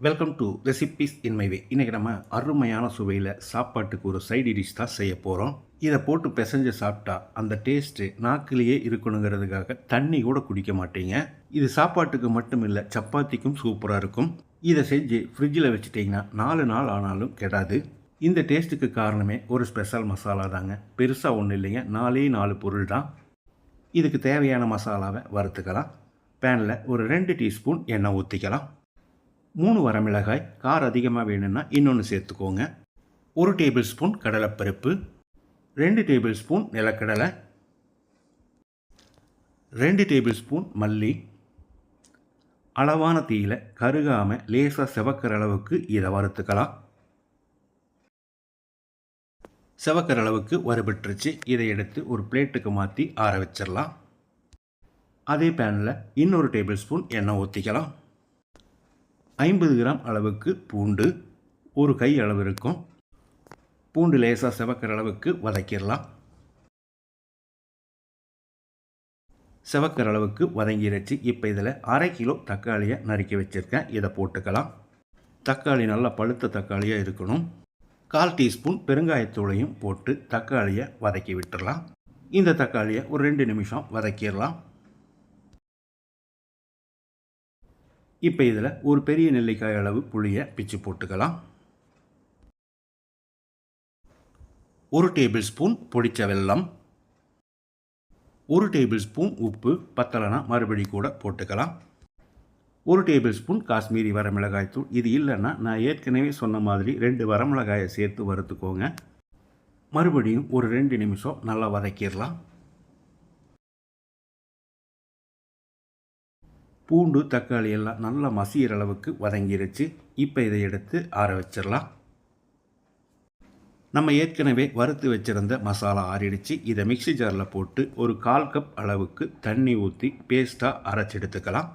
Welcome to recipes in my way. இன்றைக்கி நம்ம அருமையான சுவையில் சாப்பாட்டுக்கு ஒரு சைடு டிஷ் தான் செய்ய போகிறோம். இதை போட்டு பிசைஞ்சு சாப்பிட்டா அந்த டேஸ்ட்டு நாக்கிலேயே இருக்கணுங்கிறதுக்காக தண்ணி கூட குடிக்க மாட்டீங்க. இது சாப்பாட்டுக்கு மட்டும் இல்லை, சப்பாத்திக்கும் சூப்பராக இருக்கும். இதை செஞ்சு ஃப்ரிட்ஜில் வச்சுட்டிங்கன்னா 4 நாள் ஆனாலும் கெடாது. இந்த டேஸ்ட்டுக்கு காரணமே ஒரு ஸ்பெஷல் மசாலா தாங்க. பெருசாக ஒன்றும் இல்லைங்க, 4 பொருள் தான். இதுக்கு தேவையான மசாலாவை வறுத்துக்கலாம். பேனில் ஒரு 2 டீஸ்பூன் எண்ணெய் ஊற்றிக்கலாம். 3 வரமிளகாய், காரம் அதிகமாக வேணும்னா இன்னொன்று சேர்த்துக்கோங்க. 1 டேபிள் ஸ்பூன் கடலைப்பருப்பு, 2 டேபிள் ஸ்பூன் நிலக்கடலை, 2 டேபிள் ஸ்பூன் மல்லி. அளவான தீயில் கருகாமல் லேசாக செவக்கிற அளவுக்கு இதை வறுத்துக்கலாம். செவக்கிற அளவுக்கு வறுபட்டுருச்சு. இதை எடுத்து ஒரு பிளேட்டுக்கு மாற்றி ஆற வச்சிடலாம். அதே பேனில் இன்னொரு டேபிள் ஸ்பூன் எண்ணெய் ஊற்றிக்கலாம். 50 கிராம் அளவுக்கு பூண்டு, ஒரு கை அளவு இருக்கும். பூண்டு லேசாக செவக்கிற அளவுக்கு வதக்கிடலாம். செவக்கிற அளவுக்கு வதங்கிடுச்சு. இப்போ இதில் 1/2 கிலோ தக்காளியை நறுக்கி வச்சுருக்கேன். இதை போட்டுக்கலாம். தக்காளி நல்லா பழுத்த தக்காளியாக இருக்கணும். 1/4 டீஸ்பூன் பெருங்காயத்தூளையும் போட்டு தக்காளியை வதக்கி விட்டுடலாம். இந்த தக்காளியை ஒரு 2 நிமிஷம் வதக்கிடலாம். இப்போ இதில் ஒரு பெரிய நெல்லிக்காய் அளவு புளியை பிச்சு போட்டுக்கலாம். 1 டேபிள் ஸ்பூன் பொடிச்ச வெல்லம், 1 டேபிள் ஸ்பூன் உப்பு. பத்தலைனா மறுபடி கூட போட்டுக்கலாம். 1 டேபிள் ஸ்பூன் காஷ்மீரி வரமிளகாய் தூள். இது இல்லைன்னா நான் ஏற்கனவே சொன்ன மாதிரி 2 வரமிளகாயை சேர்த்து வறுத்துக்கோங்க. மறுபடியும் ஒரு 2 நிமிஷம் நல்லா வதக்கிடலாம். பூண்டு தக்காளி எல்லாம் நல்லா மசிகிற அளவுக்கு வதங்கிருச்சு. இப்போ இதை எடுத்து ஆற வச்சிடலாம். நம்ம ஏற்கனவே வறுத்து வச்சுருந்த மசாலா ஆறிடுச்சு. இதை மிக்ஸி ஜாரில் போட்டு ஒரு 1/4 கப் அளவுக்கு தண்ணி ஊற்றி பேஸ்ட்டாக அரைச்சி எடுத்துக்கலாம்.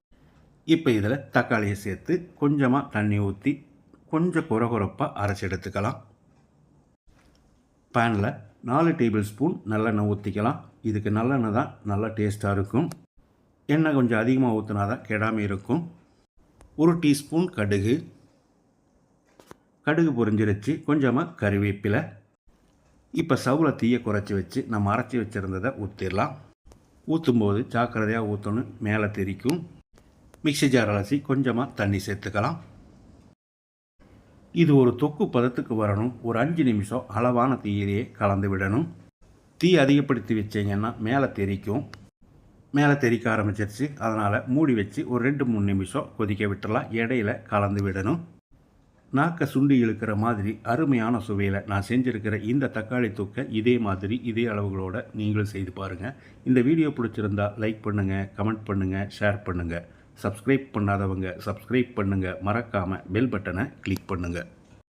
இப்போ இதில் தக்காளியை சேர்த்து கொஞ்சமாக தண்ணி ஊற்றி கொஞ்சம் கொரகொரப்பாக அரைச்சி எடுத்துக்கலாம். பேனில் 4 டேபிள் ஸ்பூன் நல்லெண்ணெய் ஊற்றிக்கலாம். இதுக்கு நல்லெண்ணெய் தான் நல்லா டேஸ்ட்டாக இருக்கும். எண்ணெய் கொஞ்சம் அதிகமாக ஊற்றினா தான் கெடாமல் இருக்கும். 1 டீஸ்பூன் கடுகு, கடுகு பொரிஞ்சிருச்சு. கொஞ்சமாக கறிவேப்பிலை. இப்போ ஸ்டவ்வில் தீயை குறைச்சி வச்சு நம்ம அரைச்சி வச்சுருந்ததை ஊற்றிடலாம். ஊற்றும்போது ஜாக்கிரதையாக ஊற்றணும், மேலே தெரிக்கும். மிக்ஸி ஜார் அலசி கொஞ்சமாக தண்ணி சேர்த்துக்கலாம். இது ஒரு தொக்கு பதத்துக்கு வரணும். ஒரு 5 நிமிஷம் அளவான தீயிலேயே கலந்து விடணும். தீ அதிகப்படுத்தி வச்சிங்கன்னா மேலே தெரிக்கும். மேலே தெறிக்க ஆரம்பிச்சிருச்சு. அதனால் மூடி வச்சு ஒரு 2-3 நிமிஷம் கொதிக்க விட்டுடலாம். இடையில கலந்து விடணும். நாக்கை சுண்டி இழுக்கிற மாதிரி அருமையான சுவையில் நான் செஞ்சுருக்கிற இந்த தக்காளி தொக்கை இதே மாதிரி இதே அளவுகளோடு நீங்களும் செய்து பாருங்கள். இந்த வீடியோ பிடிச்சிருந்தால் லைக் பண்ணுங்கள், கமெண்ட் பண்ணுங்கள், ஷேர் பண்ணுங்கள். சப்ஸ்கிரைப் பண்ணாதவங்க சப்ஸ்கிரைப் பண்ணுங்கள். மறக்காமல் பெல் பட்டனை கிளிக் பண்ணுங்கள்.